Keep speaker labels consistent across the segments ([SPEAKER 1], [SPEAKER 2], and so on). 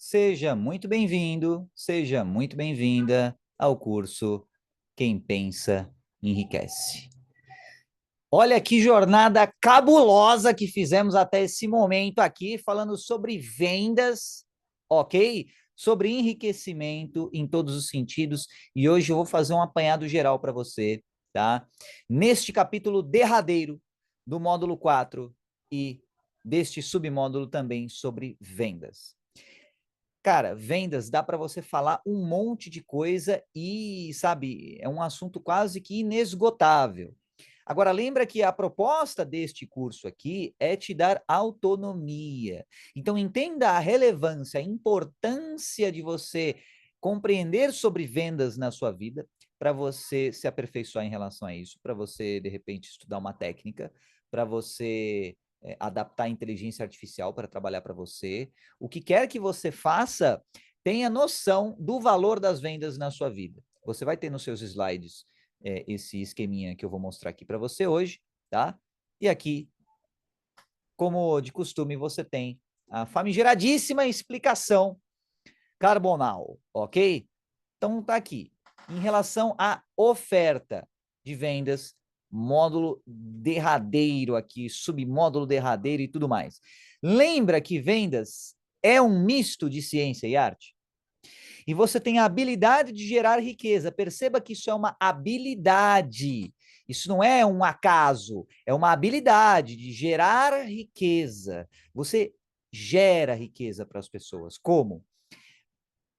[SPEAKER 1] Seja muito bem-vindo, seja muito bem-vinda ao curso Quem Pensa Enriquece. Olha que jornada cabulosa que fizemos até esse momento aqui, falando sobre vendas, ok? Sobre enriquecimento em todos os sentidos. E hoje eu vou fazer um apanhado geral para você, tá? Neste capítulo derradeiro do módulo 4 e deste submódulo também sobre vendas. Cara, vendas dá para você falar um monte de coisa e, sabe, é um assunto quase que inesgotável. Agora, lembra que a proposta deste curso aqui é te dar autonomia. Então, entenda a relevância, a importância de você compreender sobre vendas na sua vida, para você se aperfeiçoar em relação a isso, para você, de repente, estudar uma técnica, para você adaptar a inteligência artificial para trabalhar para você. O que quer que você faça, tenha noção do valor das vendas na sua vida. Você vai ter nos seus slides esse esqueminha que eu vou mostrar aqui para você hoje, tá? E aqui, como de costume, você tem a famigeradíssima explicação carbonal, ok? Então tá aqui. Em relação à oferta de vendas, módulo derradeiro aqui, submódulo derradeiro e tudo mais. Lembra que vendas é um misto de ciência e arte? E você tem a habilidade de gerar riqueza. Perceba que isso é uma habilidade. Isso não é um acaso, é uma habilidade de gerar riqueza. Você gera riqueza para as pessoas. Como?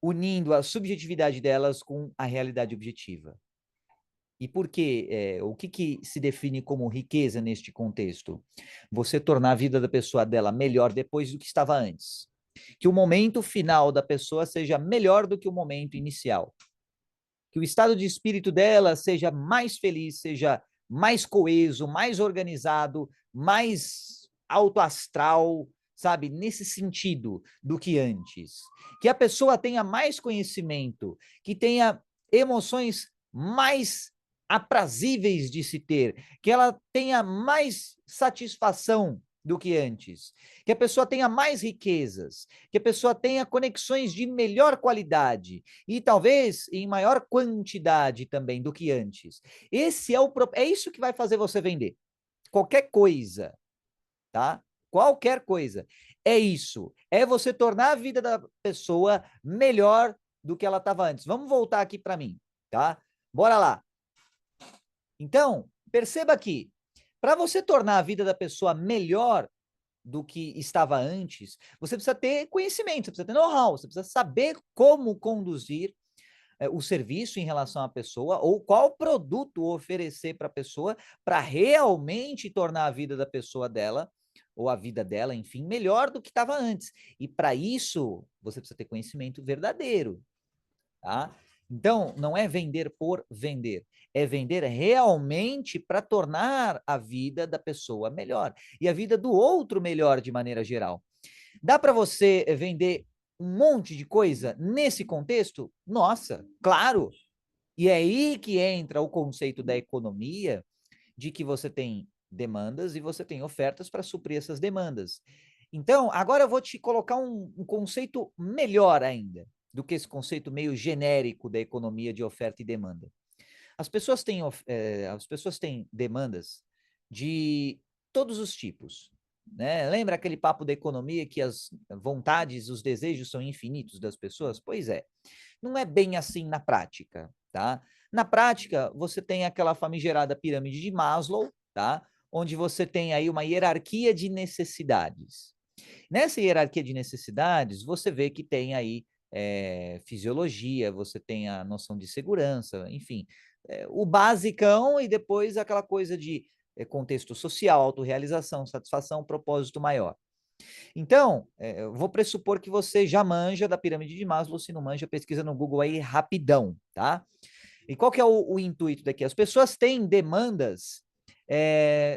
[SPEAKER 1] Unindo a subjetividade delas com a realidade objetiva. E por quê? O que se define como riqueza neste contexto? Você tornar a vida da pessoa dela melhor depois do que estava antes. Que o momento final da pessoa seja melhor do que o momento inicial. Que o estado de espírito dela seja mais feliz, seja mais coeso, mais organizado, mais alto astral, sabe? Nesse sentido do que antes. Que a pessoa tenha mais conhecimento, que tenha emoções mais aprazíveis de se ter, que ela tenha mais satisfação do que antes, que a pessoa tenha mais riquezas, que a pessoa tenha conexões de melhor qualidade e talvez em maior quantidade também do que antes. Esse é isso que vai fazer você vender. Qualquer coisa, tá? Qualquer coisa. É isso. É você tornar a vida da pessoa melhor do que ela estava antes. Vamos voltar aqui para mim, tá? Bora lá. Então, perceba aqui, para você tornar a vida da pessoa melhor do que estava antes, você precisa ter conhecimento, você precisa ter know-how, você precisa saber como conduzir o serviço em relação à pessoa ou qual produto oferecer para a pessoa para realmente tornar a vida da pessoa dela ou a vida dela, enfim, melhor do que estava antes. E para isso, você precisa ter conhecimento verdadeiro, tá? Então, não é vender por vender, é vender realmente para tornar a vida da pessoa melhor e a vida do outro melhor de maneira geral. Dá para você vender um monte de coisa nesse contexto? Nossa, claro. E é aí que entra o conceito da economia, de que você tem demandas e você tem ofertas para suprir essas demandas. Então, agora eu vou te colocar um conceito melhor ainda do que esse conceito meio genérico da economia de oferta e demanda. As pessoas têm demandas de todos os tipos. Né? Lembra aquele papo da economia que as vontades, os desejos são infinitos das pessoas? Pois é, não é bem assim na prática, tá? Na prática, você tem aquela famigerada pirâmide de Maslow, tá? Onde você tem aí uma hierarquia de necessidades. Nessa hierarquia de necessidades, você vê que tem aí fisiologia, você tem a noção de segurança, enfim, o basicão e depois aquela coisa de contexto social, autorrealização, satisfação, propósito maior. Então, eu vou pressupor que você já manja da pirâmide de Maslow, se não manja, pesquisa no Google aí rapidão, tá? E qual que é o intuito daqui? As pessoas têm demandas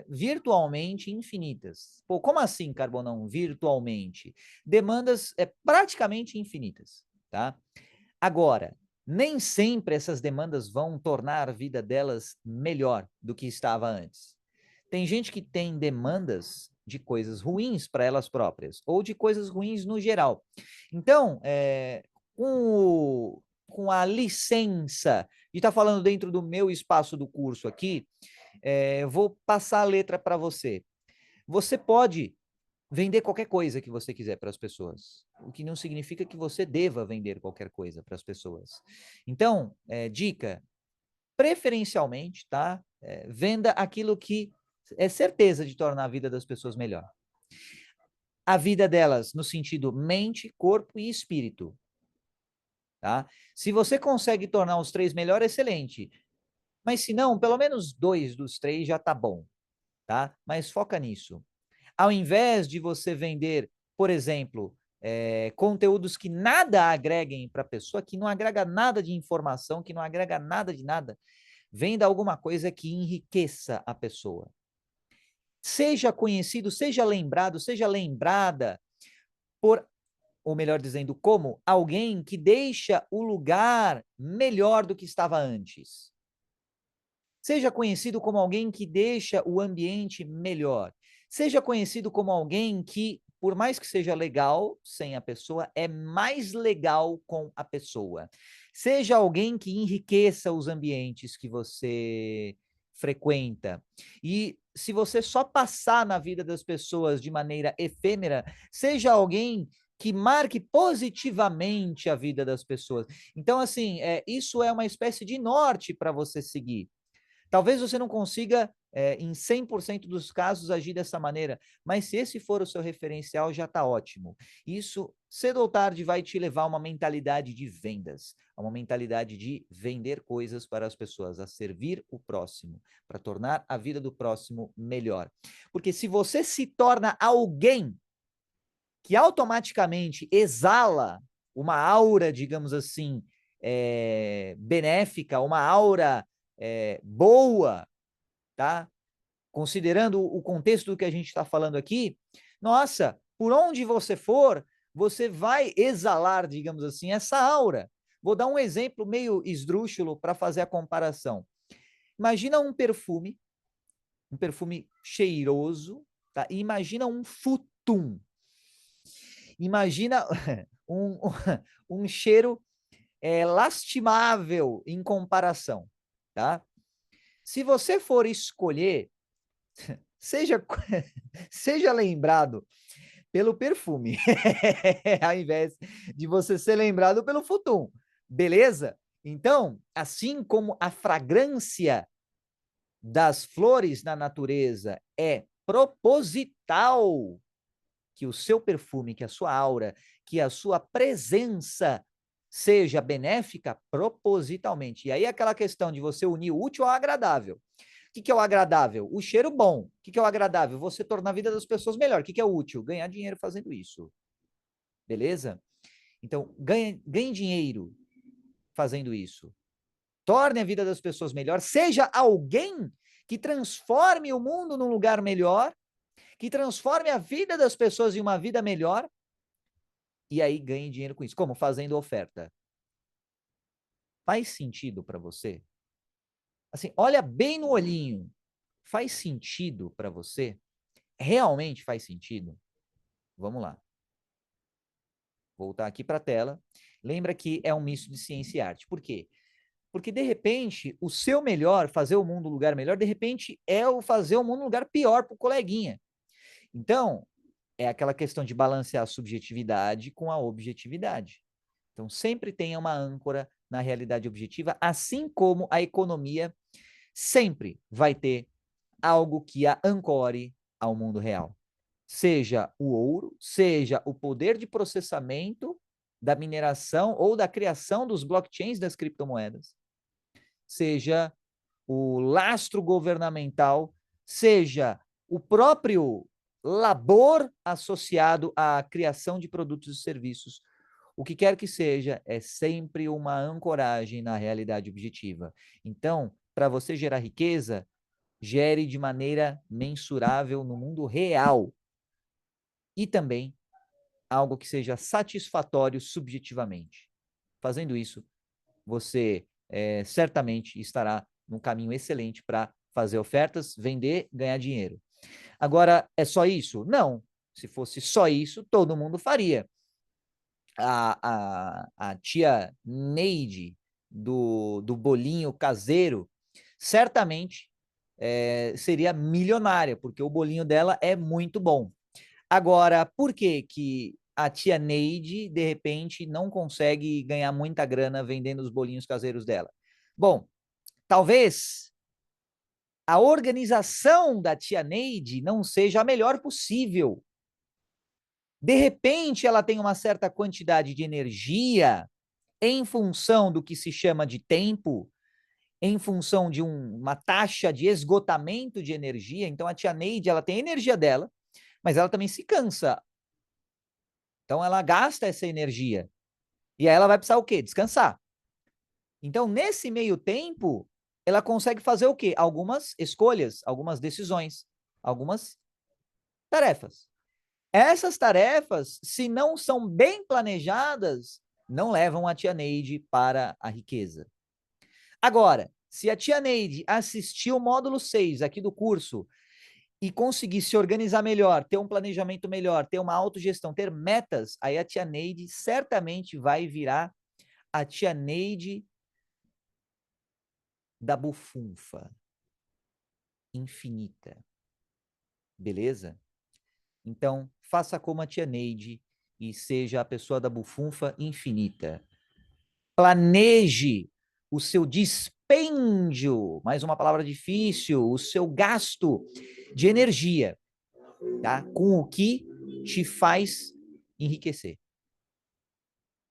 [SPEAKER 1] virtualmente infinitas. Pô, como assim, Carbonão, virtualmente? Demandas praticamente infinitas, tá? Agora, nem sempre essas demandas vão tornar a vida delas melhor do que estava antes. Tem gente que tem demandas de coisas ruins para elas próprias, ou de coisas ruins no geral. Então, com a licença de estar falando dentro do meu espaço do curso aqui, eu vou passar a letra para você. Você pode vender qualquer coisa que você quiser para as pessoas, o que não significa que você deva vender qualquer coisa para as pessoas. Então, dica, preferencialmente, tá? Venda aquilo que é certeza de tornar a vida das pessoas melhor. A vida delas no sentido mente, corpo e espírito, tá? Se você consegue tornar os três melhor, excelente. Mas se não, pelo menos 2 dos 3 já tá bom, tá? Mas foca nisso. Ao invés de você vender, por exemplo, conteúdos que nada agreguem para a pessoa, que não agrega nada de informação, que não agrega nada de nada, venda alguma coisa que enriqueça a pessoa. Seja conhecido, seja lembrado, seja lembrada por, ou melhor dizendo, como alguém que deixa o lugar melhor do que estava antes. Seja conhecido como alguém que deixa o ambiente melhor. Seja conhecido como alguém que, por mais que seja legal sem a pessoa, é mais legal com a pessoa. Seja alguém que enriqueça os ambientes que você frequenta. E se você só passar na vida das pessoas de maneira efêmera, seja alguém que marque positivamente a vida das pessoas. Então, assim, isso é uma espécie de norte para você seguir. Talvez você não consiga, em 100% dos casos, agir dessa maneira, mas se esse for o seu referencial, já está ótimo. Isso, cedo ou tarde, vai te levar a uma mentalidade de vendas, a uma mentalidade de vender coisas para as pessoas, a servir o próximo, para tornar a vida do próximo melhor. Porque se você se torna alguém que automaticamente exala uma aura, digamos assim, benéfica, uma aura boa, tá? Considerando o contexto do que a gente está falando aqui, nossa, por onde você for, você vai exalar, digamos assim, essa aura. Vou dar um exemplo meio esdrúxulo para fazer a comparação. Imagina um perfume cheiroso, tá? E imagina um futum. Imagina um, um cheiro lastimável em comparação, tá? Se você for escolher, seja, seja lembrado pelo perfume, ao invés de você ser lembrado pelo futum, beleza? Então, assim como a fragrância das flores na natureza é proposital, que o seu perfume, que a sua aura, que a sua presença seja benéfica propositalmente. E aí aquela questão de você unir o útil ao agradável. O que é o agradável? O cheiro bom. O que é o agradável? Você tornar a vida das pessoas melhor. O que é o útil? Ganhar dinheiro fazendo isso. Beleza? Então, ganhe dinheiro fazendo isso. Torne a vida das pessoas melhor. Seja alguém que transforme o mundo num lugar melhor, que transforme a vida das pessoas em uma vida melhor, e aí ganhe dinheiro com isso. Como? Fazendo oferta. Faz sentido para você? Assim, olha bem no olhinho. Faz sentido para você? Realmente faz sentido? Vamos lá. Voltar aqui para a tela. Lembra que é um misto de ciência e arte. Por quê? Porque, de repente, o seu melhor, fazer o mundo um lugar melhor, de repente, é o fazer o mundo um lugar pior para o coleguinha. Então, é aquela questão de balancear a subjetividade com a objetividade. Então, sempre tenha uma âncora na realidade objetiva, assim como a economia sempre vai ter algo que a ancore ao mundo real. Seja o ouro, seja o poder de processamento da mineração ou da criação dos blockchains das criptomoedas, seja o lastro governamental, seja o próprio labor associado à criação de produtos e serviços. O que quer que seja, é sempre uma ancoragem na realidade objetiva. Então, para você gerar riqueza, gere de maneira mensurável no mundo real. E também algo que seja satisfatório subjetivamente. Fazendo isso, você certamente estará num caminho excelente para fazer ofertas, vender, ganhar dinheiro. Agora, é só isso? Não. Se fosse só isso, todo mundo faria. a tia Neide do bolinho caseiro, certamente seria milionária, porque o bolinho dela é muito bom. Agora, por que que a tia Neide, de repente, não consegue ganhar muita grana vendendo os bolinhos caseiros dela? Bom, talvez a organização da tia Neide não seja a melhor possível. De repente, ela tem uma certa quantidade de energia em função do que se chama de tempo, em função de uma taxa de esgotamento de energia. Então, a tia Neide, ela tem a energia dela, mas ela também se cansa. Então, ela gasta essa energia. E aí ela vai precisar o quê? Descansar. Então, nesse meio tempo, ela consegue fazer o quê? Algumas escolhas, algumas decisões, algumas tarefas. Essas tarefas, se não são bem planejadas, não levam a tia Neide para a riqueza. Agora, se a tia Neide assistir o módulo 6 aqui do curso e conseguir se organizar melhor, ter um planejamento melhor, ter uma autogestão, ter metas, aí a tia Neide certamente vai virar a tia Neide da bufunfa infinita. Beleza? Então, faça como a tia Neide e seja a pessoa da bufunfa infinita. Planeje o seu dispêndio, mais uma palavra difícil, o seu gasto de energia, tá? Com o que te faz enriquecer.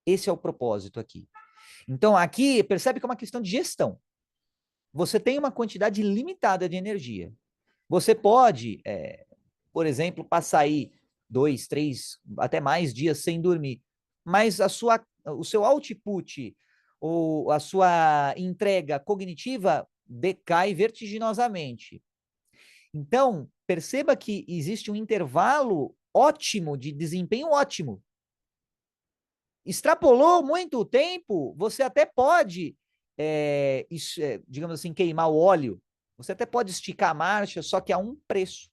[SPEAKER 1] Esse é o propósito aqui. Então, aqui, percebe que é uma questão de gestão. Você tem uma quantidade limitada de energia. Você pode, por exemplo, passar aí 2, 3, até mais dias sem dormir, mas o seu output ou a sua entrega cognitiva decai vertiginosamente. Então, perceba que existe um intervalo ótimo de desempenho ótimo. Extrapolou muito o tempo, você até pode, digamos assim, queimar o óleo. Você até pode esticar a marcha, só que a um preço.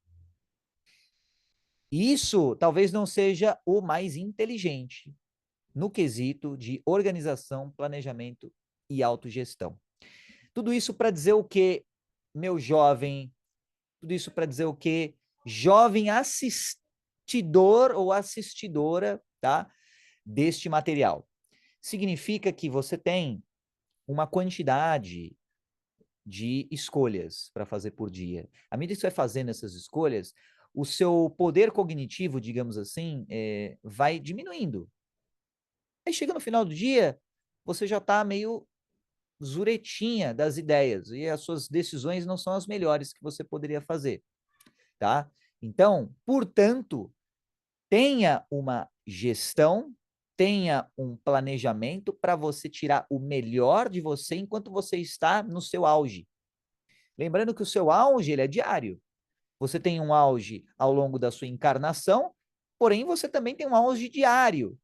[SPEAKER 1] Isso talvez não seja o mais inteligente no quesito de organização, planejamento e autogestão. Tudo isso para dizer o que, meu jovem? Tudo isso para dizer o que, jovem assistidor ou assistidora, tá? Deste material. Significa que você tem uma quantidade de escolhas para fazer por dia. À medida que você vai fazendo essas escolhas, o seu poder cognitivo, digamos assim, vai diminuindo. Aí chega no final do dia, você já está meio zuretinha das ideias e as suas decisões não são as melhores que você poderia fazer, tá? Então, portanto, tenha uma gestão, tenha um planejamento para você tirar o melhor de você enquanto você está no seu auge. Lembrando que o seu auge ele é diário. Você tem um auge ao longo da sua encarnação, porém você também tem um auge diário,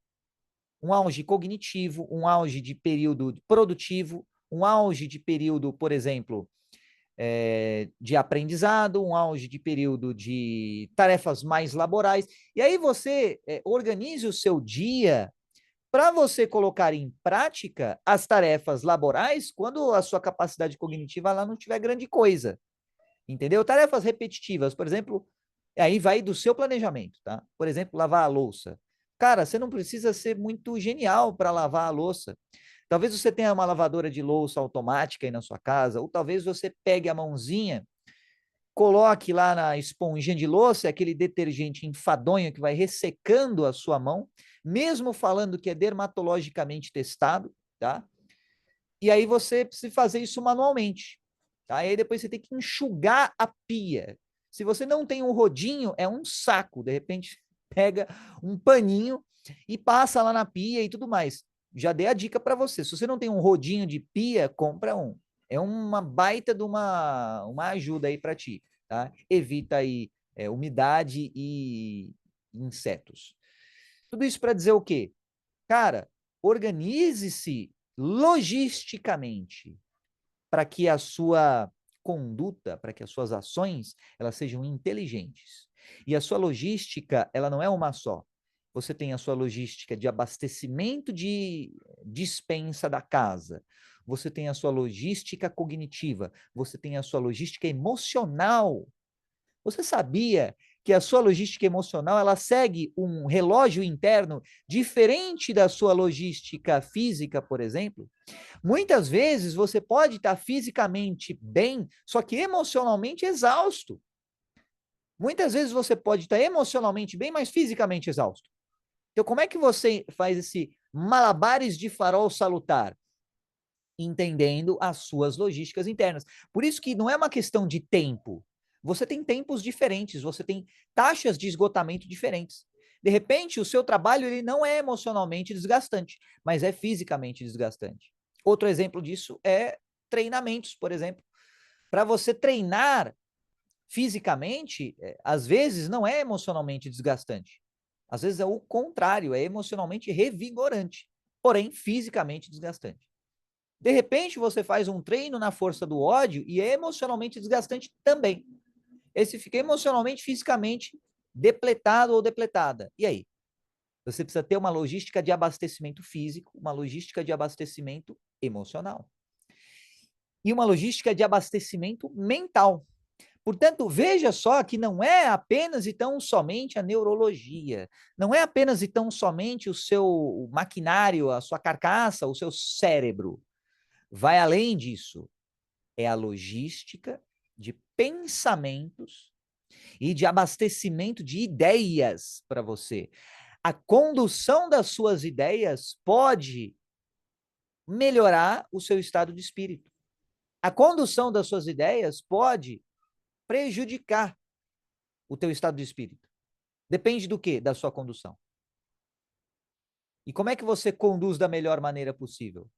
[SPEAKER 1] um auge cognitivo, um auge de período produtivo, um auge de período, por exemplo, de aprendizado, um auge de período de tarefas mais laborais. E aí você organize o seu dia para você colocar em prática as tarefas laborais quando a sua capacidade cognitiva lá não tiver grande coisa. Entendeu? Tarefas repetitivas, por exemplo, aí vai do seu planejamento, tá? Por exemplo, lavar a louça. Cara, você não precisa ser muito genial para lavar a louça. Talvez você tenha uma lavadora de louça automática aí na sua casa, ou talvez você pegue a mãozinha, coloque lá na esponjinha de louça aquele detergente enfadonho que vai ressecando a sua mão, mesmo falando que é dermatologicamente testado, tá? E aí você precisa fazer isso manualmente. Tá? E aí depois você tem que enxugar a pia. Se você não tem um rodinho, é um saco. De repente, pega um paninho e passa lá na pia e tudo mais. Já dei a dica para você. Se você não tem um rodinho de pia, compra um. É uma baita de uma ajuda aí para ti. Tá? Evita aí umidade e insetos. Tudo isso para dizer o quê? Cara, organize-se logisticamente para que a sua conduta, para que as suas ações, elas sejam inteligentes. E a sua logística, ela não é uma só. você tem a sua logística de abastecimento de despensa da casa, você tem a sua logística cognitiva, você tem a sua logística emocional. Você sabia que a sua logística emocional ela segue um relógio interno diferente da sua logística física, por exemplo? Muitas vezes você pode estar fisicamente bem, só que emocionalmente exausto. Muitas vezes você pode estar emocionalmente bem, mas fisicamente exausto. Então, como é que você faz esse malabares de farol salutar? Entendendo as suas logísticas internas. Por isso que não é uma questão de tempo. Você tem tempos diferentes, você tem taxas de esgotamento diferentes. De repente, o seu trabalho ele não é emocionalmente desgastante, mas é fisicamente desgastante. Outro exemplo disso é treinamentos, por exemplo. Para você treinar fisicamente, às vezes não é emocionalmente desgastante. Às vezes é o contrário, é emocionalmente revigorante, porém fisicamente desgastante. De repente, você faz um treino na força do ódio e é emocionalmente desgastante também. Esse fica emocionalmente, fisicamente depletado ou depletada. E aí? Você precisa ter uma logística de abastecimento físico, uma logística de abastecimento emocional e uma logística de abastecimento mental. Portanto, veja só que não é apenas e tão somente a neurologia, não é apenas e tão somente o seu maquinário, a sua carcaça, o seu cérebro. Vai além disso. É a logística de pensamentos e de abastecimento de ideias para você. A condução das suas ideias pode melhorar o seu estado de espírito. A condução das suas ideias pode prejudicar o teu estado de espírito. Depende do quê? Da sua condução. E como é que você conduz da melhor maneira possível?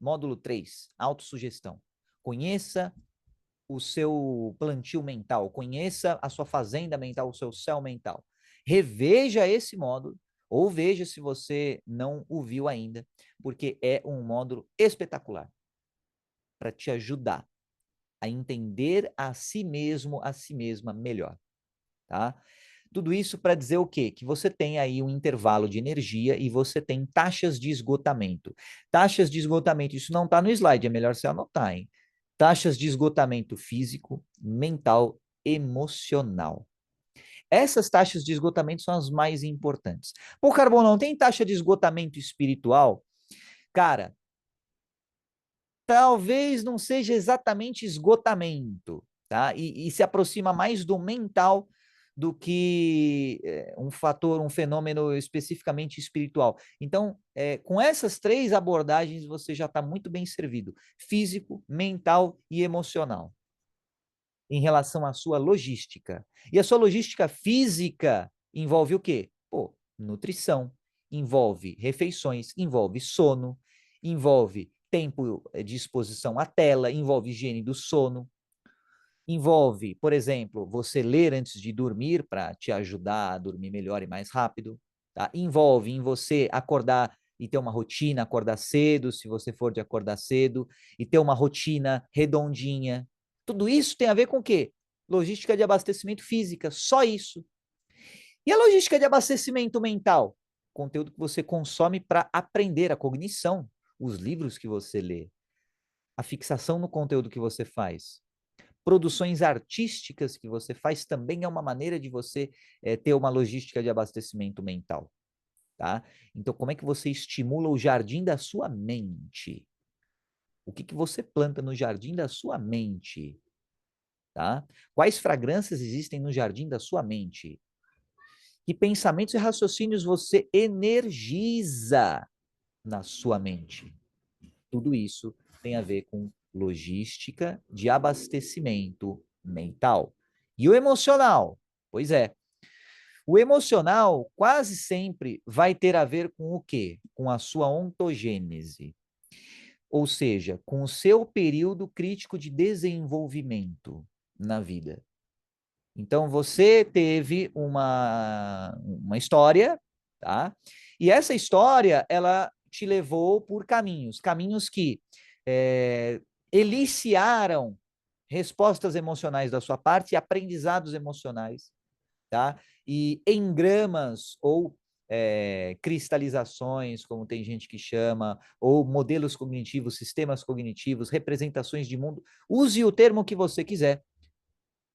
[SPEAKER 1] Módulo 3, autossugestão. Conheça o seu plantio mental, conheça a sua fazenda mental, o seu céu mental. Reveja esse módulo, ou veja se você não o viu ainda, porque é um módulo espetacular para te ajudar a entender a si mesmo, a si mesma melhor, tá? Tudo isso para dizer o quê? Que você tem aí um intervalo de energia e você tem taxas de esgotamento. Taxas de esgotamento, isso não está no slide, é melhor você anotar, hein? Taxas de esgotamento físico, mental, emocional. Essas taxas de esgotamento são as mais importantes. Pô, Carbono, não tem taxa de esgotamento espiritual? Cara, talvez não seja exatamente esgotamento, tá? E se aproxima mais do mental do que um fator, um fenômeno especificamente espiritual. Então, com essas três abordagens, você já está muito bem servido: físico, mental e emocional, em relação à sua logística. E a sua logística física envolve o quê? Pô, nutrição, envolve refeições, envolve sono, envolve tempo de exposição à tela, envolve higiene do sono, envolve, por exemplo, você ler antes de dormir para te ajudar a dormir melhor e mais rápido, tá? Envolve em você acordar e ter uma rotina, acordar cedo, se você for de acordar cedo, e ter uma rotina redondinha. Tudo isso tem a ver com o quê? Logística de abastecimento física, só isso. E a logística de abastecimento mental? Conteúdo que você consome para aprender a cognição, os livros que você lê, a fixação no conteúdo que você faz. Produções artísticas que você faz também é uma maneira de você ter uma logística de abastecimento mental, tá? Então, como é que você estimula o jardim da sua mente? O que você planta no jardim da sua mente, tá? Quais fragrâncias existem no jardim da sua mente? Que pensamentos e raciocínios você energiza na sua mente? Tudo isso tem a ver com logística de abastecimento mental. E o emocional? Pois é. O emocional quase sempre vai ter a ver com o quê? Com a sua ontogênese. Ou seja, com o seu período crítico de desenvolvimento na vida. Então, você teve uma história, tá? E essa história, ela te levou por caminhos que eliciaram respostas emocionais da sua parte e aprendizados emocionais, tá? E engramas ou cristalizações, como tem gente que chama, ou modelos cognitivos, sistemas cognitivos, representações de mundo. Use o termo que você quiser,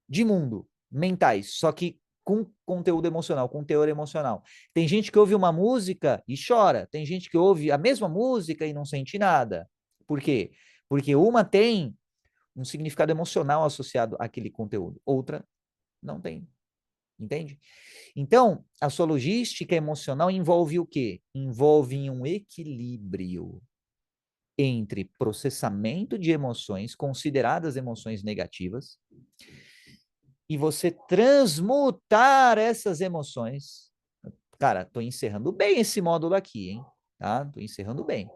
[SPEAKER 1] de mundo, mentais, só que com conteúdo emocional, com teor emocional. Tem gente que ouve uma música e chora, tem gente que ouve a mesma música e não sente nada. Por quê? Porque uma tem um significado emocional associado àquele conteúdo, outra não tem. Entende? Então, a sua logística emocional envolve o quê? Envolve um equilíbrio entre processamento de emoções, consideradas emoções negativas, e você transmutar essas emoções. Cara, tô encerrando bem esse módulo aqui, hein? Tá? Tô encerrando bem.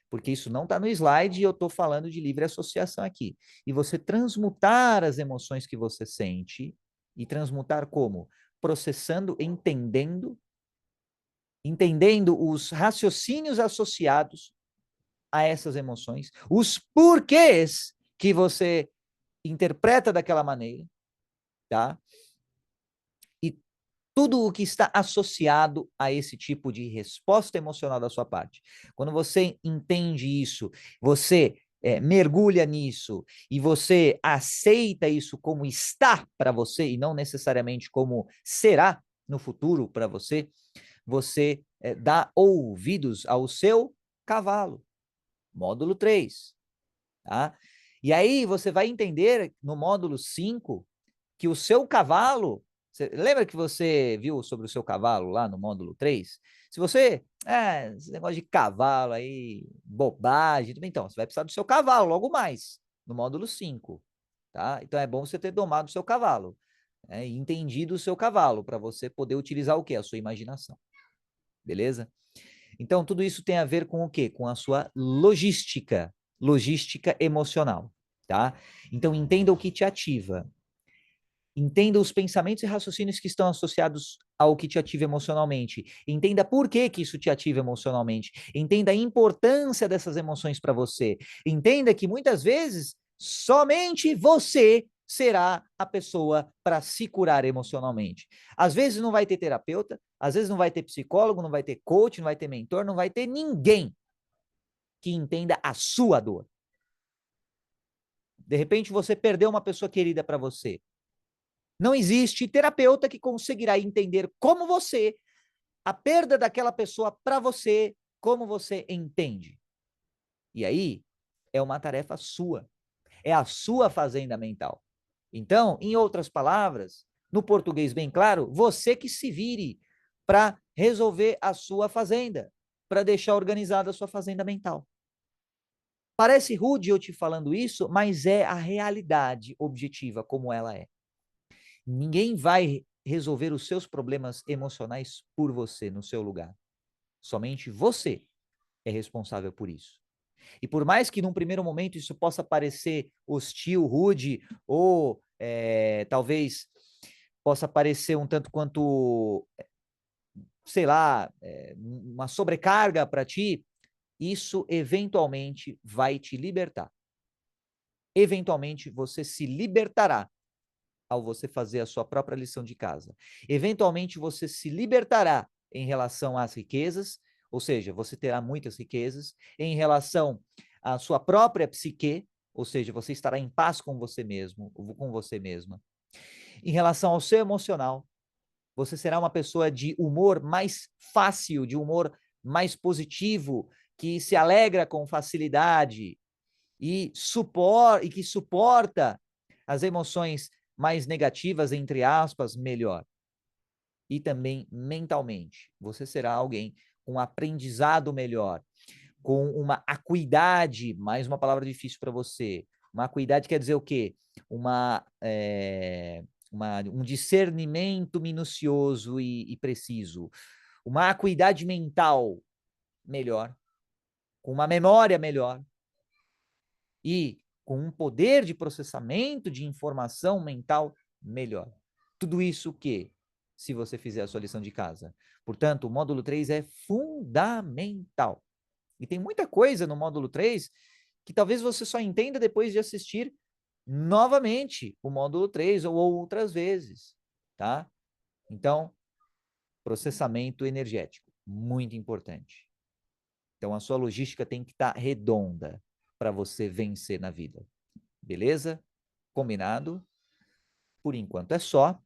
[SPEAKER 1] Porque isso não está no slide e eu estou falando de livre associação aqui. E você transmutar as emoções que você sente, e transmutar como? Processando, entendendo os raciocínios associados a essas emoções, os porquês que você interpreta daquela maneira, tá? E tudo o que está associado a esse tipo de resposta emocional da sua parte. Quando você entende isso, você mergulha nisso e você aceita isso como está para você e não necessariamente como será no futuro para você, você dá ouvidos ao seu cavalo. Módulo 3, tá? E aí você vai entender no módulo 5 que o seu cavalo, lembra que você viu sobre o seu cavalo lá no módulo 3? Se você, esse negócio de cavalo aí, bobagem, tudo bem, então, você vai precisar do seu cavalo logo mais, no módulo 5, tá? Então é bom você ter domado o seu cavalo, e entendido o seu cavalo, para você poder utilizar o quê? A sua imaginação, beleza? Então, tudo isso tem a ver com o quê? Com a sua logística emocional, tá? Então, entenda o que te ativa. Entenda os pensamentos e raciocínios que estão associados ao que te ativa emocionalmente. Entenda por que que isso te ativa emocionalmente. Entenda a importância dessas emoções para você. Entenda que muitas vezes somente você será a pessoa para se curar emocionalmente. Às vezes não vai ter terapeuta, às vezes não vai ter psicólogo, não vai ter coach, não vai ter mentor, não vai ter ninguém que entenda a sua dor. De repente você perdeu uma pessoa querida para você. Não existe terapeuta que conseguirá entender como você, a perda daquela pessoa para você, como você entende. E aí é uma tarefa sua. É a sua fazenda mental. Então, em outras palavras, no português bem claro, você que se vire para resolver a sua fazenda, para deixar organizada a sua fazenda mental. Parece rude eu te falando isso, mas é a realidade objetiva como ela é. Ninguém vai resolver os seus problemas emocionais por você, no seu lugar. Somente você é responsável por isso. E por mais que num primeiro momento isso possa parecer hostil, rude, ou talvez possa parecer um tanto quanto, sei lá, uma sobrecarga para ti, isso eventualmente vai te libertar. Eventualmente você se libertará ao você fazer a sua própria lição de casa. Eventualmente você se libertará em relação às riquezas, ou seja, você terá muitas riquezas, em relação à sua própria psique, ou seja, você estará em paz com você mesmo, com você mesma. Em relação ao seu emocional, você será uma pessoa de humor mais fácil, de humor mais positivo, que se alegra com facilidade e que suporta as emoções mais negativas, entre aspas, melhor. E também mentalmente. Você será alguém com um aprendizado melhor, com uma acuidade, mais uma palavra difícil para você. Uma acuidade quer dizer o quê? Um discernimento minucioso e preciso. Uma acuidade mental melhor, com uma memória melhor e com um poder de processamento de informação mental melhor. Tudo isso que, se você fizer a sua lição de casa. Portanto, o módulo 3 é fundamental. E tem muita coisa no módulo 3 que talvez você só entenda depois de assistir novamente o módulo 3 ou outras vezes, tá? Então, processamento energético, muito importante. Então, a sua logística tem que estar redonda para você vencer na vida. Beleza? Combinado? Por enquanto é só.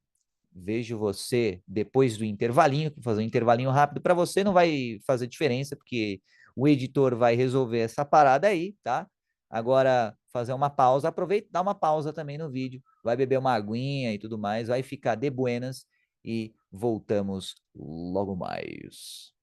[SPEAKER 1] Vejo você depois do intervalinho, vou fazer um intervalinho rápido para você, não vai fazer diferença, porque o editor vai resolver essa parada aí, tá? Agora, fazer uma pausa, aproveita, dá uma pausa também no vídeo, vai beber uma aguinha e tudo mais, vai ficar de buenas e voltamos logo mais.